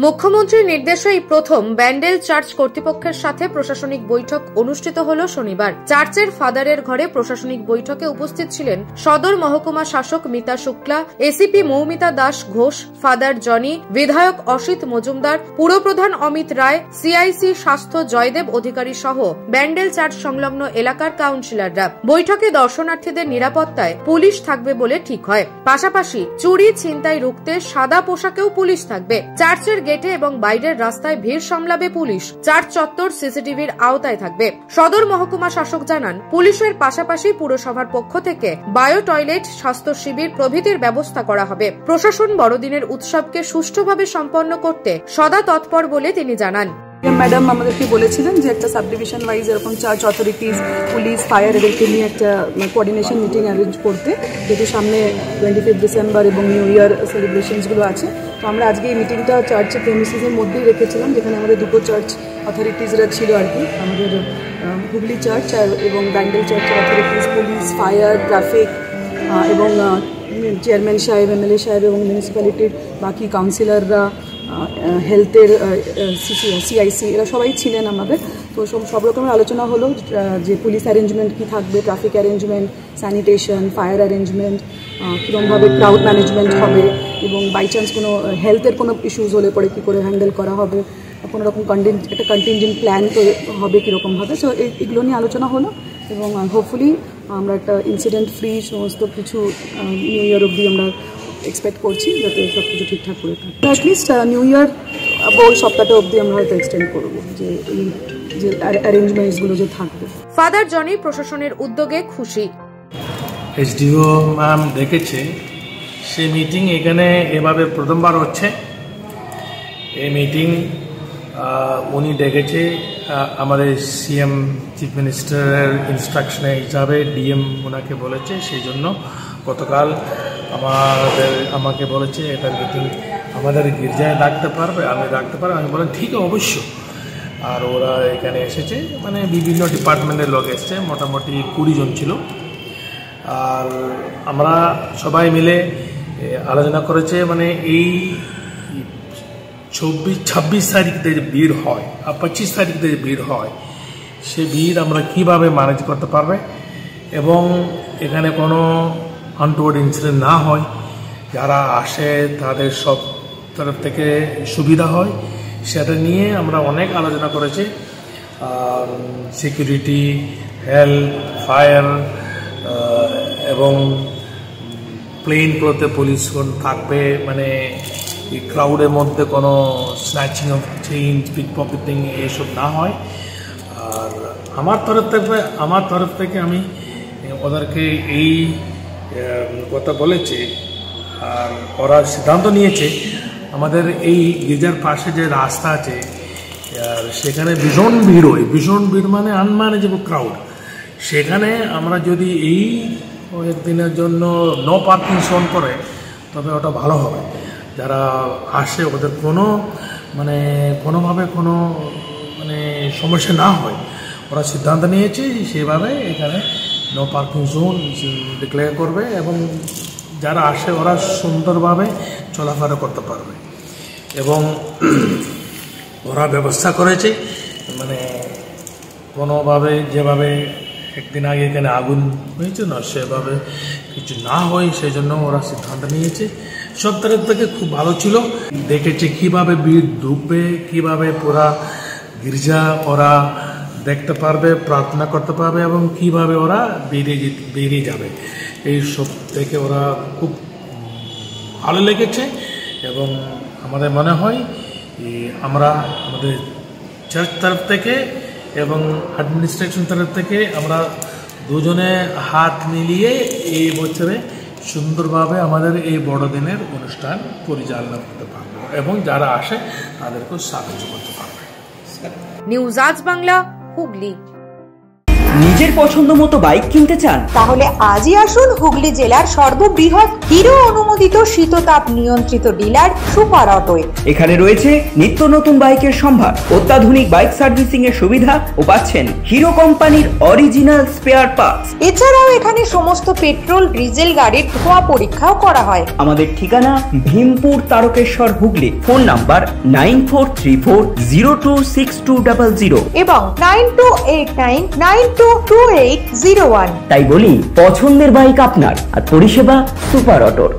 মুখ্যমন্ত্রীর নির্দেশে এই প্রথম ব্যান্ডেল চার্চ কর্তৃপক্ষের সাথে প্রশাসনিক বৈঠক অনুষ্ঠিত হল শনিবার। চার্চের ফাদারের ঘরে প্রশাসনিক বৈঠকে উপস্থিত ছিলেন সদর মহকুমা শাসক Mita Shukla, ACP Moumita Das Ghosh, father Johnny, বিধায়ক অসিত মজুমদার, পুরপ্রধান অমিত রায়, সিআইসি স্বাস্থ্য জয়দেব অধিকারী সহ ব্যান্ডেল চার্চ সংলগ্ন এলাকার কাউন্সিলররা। বৈঠকে দর্শনার্থীদের নিরাপত্তায় পুলিশ থাকবে বলে ঠিক হয়। পাশাপাশি চুরি ছিনতাই রুখতে সাদা পোশাকেও পুলিশ থাকবে। চার্চের গেটে এবং বাইরের রাস্তায় ভিড় সামলাবে পুলিশ। চার্চ চত্বর সিসিটিভির আওতায় থাকবে। সদর মহকুমা শাসক জানান, পুলিশের পাশাপাশি পুরসভার পক্ষ থেকে বায়ো টয়লেট, স্বাস্থ্য শিবির প্রভৃতির ব্যবস্থা করা হবে। প্রশাসন বড়দিনের উৎসবকে সুষ্ঠুভাবে সম্পন্ন করতে সদা তৎপর বলে তিনি জানান। ম্যাডাম আমাদেরকে বলেছিলেন যে একটা সাবডিভিশন ওয়াইজ এরকম চার্চ অথরিটিজ, পুলিশ, ফায়ার এদেরকে নিয়ে একটা কোঅর্ডিনেশন মিটিং অ্যারেঞ্জ করতে, যেহেতু সামনে 25 ডিসেম্বর এবং নিউ ইয়ার সেলিব্রেশনসগুলো আছে। তো আমরা আজকে এই মিটিংটা চার্চের প্রেমিসিসের মধ্যেই রেখেছিলাম, যেখানে আমাদের দুটো চার্চ অথরিটিজরা ছিল আর কি, আমাদের হুগলি চার্চ এবং ব্যান্ডেল চার্চের অথরিটিজ, পুলিশ, ফায়ার, ট্রাফিক এবং চেয়ারম্যান সাহেব, এমএলএ সাহেব এবং মিউনিসিপ্যালিটির বাকি কাউন্সিলররা, হেলথের সিআইসি, এরা সবাই ছিলেন আমাদের। তো সব রকমের আলোচনা হলো যে পুলিশ অ্যারেঞ্জমেন্ট কী থাকবে, traffic arrangement, sanitation, fire arrangement, কীরকমভাবে ক্রাউড ম্যানেজমেন্ট হবে এবং বাই চান্স কোনো হেলথের কোনো ইস্যুস হলে পরে কী করে হ্যান্ডেল করা হবে, কোনো রকম একটা কন্টিনজেন্ট প্ল্যান তো হবে কীরকমভাবে। সো এগুলো নিয়ে আলোচনা হলো এবং হোপফুলি আমরা একটা ইনসিডেন্ট ফ্রি সমস্ত কিছু নিউ ইয়ার অবধি আমরা এক্সপেক্ট করছি, যাতে সব কিছু ঠিকঠাক করে থাকে। অ্যাটলিস্ট নিউ ইয়ার ওই সপ্তাহটা অবধি আমরা হয়তো এক্সটেন্ড করবো যে এই যে অ্যারেঞ্জমেন্টসগুলো যে থাকবে। ফাদার জনি প্রশাসনের উদ্যোগে খুশি। এসডিও ম্যাম ডেকেছে, সে মিটিং এখানে এভাবে প্রথমবার হচ্ছে। এই মিটিং উনি ডেকেছে আমাদের সিএম চিফ মিনিস্টারের ইনস্ট্রাকশনে হিসাবে, ডিএম ওনাকে বলেছে। সেই জন্য গতকাল আমাকে বলেছে এটা মিটিং আমাদের গির্জায় ডাকতে পারবে, আমি ডাকতে পারবো। আমি বললাম ঠিক অবশ্য। আর ওরা এখানে এসেছে, মানে বিভিন্ন ডিপার্টমেন্টের লোক এসছে, মোটামুটি 20 জন ছিল। আর আমরা সবাই মিলে আলোচনা করেছে, মানে এই 26 তারিখ থেকে ভিড় হয় আর 25 তারিখ থেকে ভিড় হয়, সে ভিড় আমরা কিভাবে ম্যানেজ করতে পারবে এবং এখানে কোনো আনটোয়ার্ড ইনসিডেন্ট না হয়, যারা আসে তাদের সব তরফ থেকে সুবিধা হয়, সেটা নিয়ে আমরা অনেক আলোচনা করেছি। সিকিউরিটি, হেলথ, ফায়ার এবং প্লেনগুলোতে পুলিশগণ থাকবে, মানে এই ক্রাউডের মধ্যে কোনো snatching of chain, pick pocketing এইসব না হয়। আর আমার তরফ থেকে আমি ওদেরকে এই কথা বলেছি। আর ওরা সিদ্ধান্ত নিয়েছে, আমাদের এই গির্জার পাশে যে রাস্তা আছে আর সেখানে ভীষণ ভিড় হয়, ভীষণ ভিড় মানে আনম্যানেজেবল ক্রাউড। সেখানে আমরা যদি এই একদিনের জন্য নো পার্কিং জোন করে, তবে ওটা ভালো হবে। যারা আসে ওদের কোনোভাবে কোনো সমস্যা না হয়, ওরা সিদ্ধান্ত নিয়েছে সেভাবে এখানে নো পার্কিং জোন ডিক্লেয়ার করবে এবং যারা আসে ওরা সুন্দরভাবে চলাফেরা করতে পারবে। এবং ওরা ব্যবস্থা করেছে, মানে কোনোভাবে যেভাবে একদিন আগে এখানে আগুন হয়েছে না, সেভাবে কিছু না হয়, সেই জন্য ওরা সিদ্ধান্ত নিয়েছে। সব তরফ থেকে খুব ভালো ছিল। দেখেছে কীভাবে ভিড় ঢুকবে, কীভাবে পুরা গির্জা ওরা দেখতে পারবে, প্রার্থনা করতে পারবে এবং কীভাবে ওরা বেরিয়ে যাবে, এই সব থেকে ওরা খুব ভালো লেগেছে। এবং আমাদের মনে হয় আমরা আমাদের চার্চ তরফ থেকে এবং অ্যাডমিনিস্ট্রেশন তরফ থেকে আমরা দুজনে হাত মিলিয়ে এই বছরে সুন্দরভাবে আমাদের এই বড়দিনের অনুষ্ঠান পরিচালনা করতে পারবো এবং যারা আসে তাদেরকে সাহায্য করতে পারবে। নিউজ আজ বাংলা, হুগলি। নিজের পছন্দ মতো বাইক কিনতে চান? তাহলে আজই আসুন হুগলি জেলার সর্ববৃহৎ হিরো অনুমোদিত শীততাপ নিয়ন্ত্রিত ডিলার সুপার অটোয়। এখানে রয়েছে নিত্য নতুন বাইকের সম্ভার, অত্যাধুনিক বাইক সার্ভিসিং এর সুবিধা ও পাচ্ছেন হিরো কোম্পানির অরিজিনাল স্পেয়ার পার্টস। এছাড়াও এখানে সমস্ত পেট্রোল ডিজেল গাড়ির ধোঁয়া পরীক্ষাও করা হয়। আমাদের ঠিকানা ভীমপুর তারকেশ্বর হুগলি। ফোন নাম্বার 9434026200 এবং 9289922801। তাই বলি, পছন্দের বাইক আপনার আর পরিষেবা সুপার অটোর।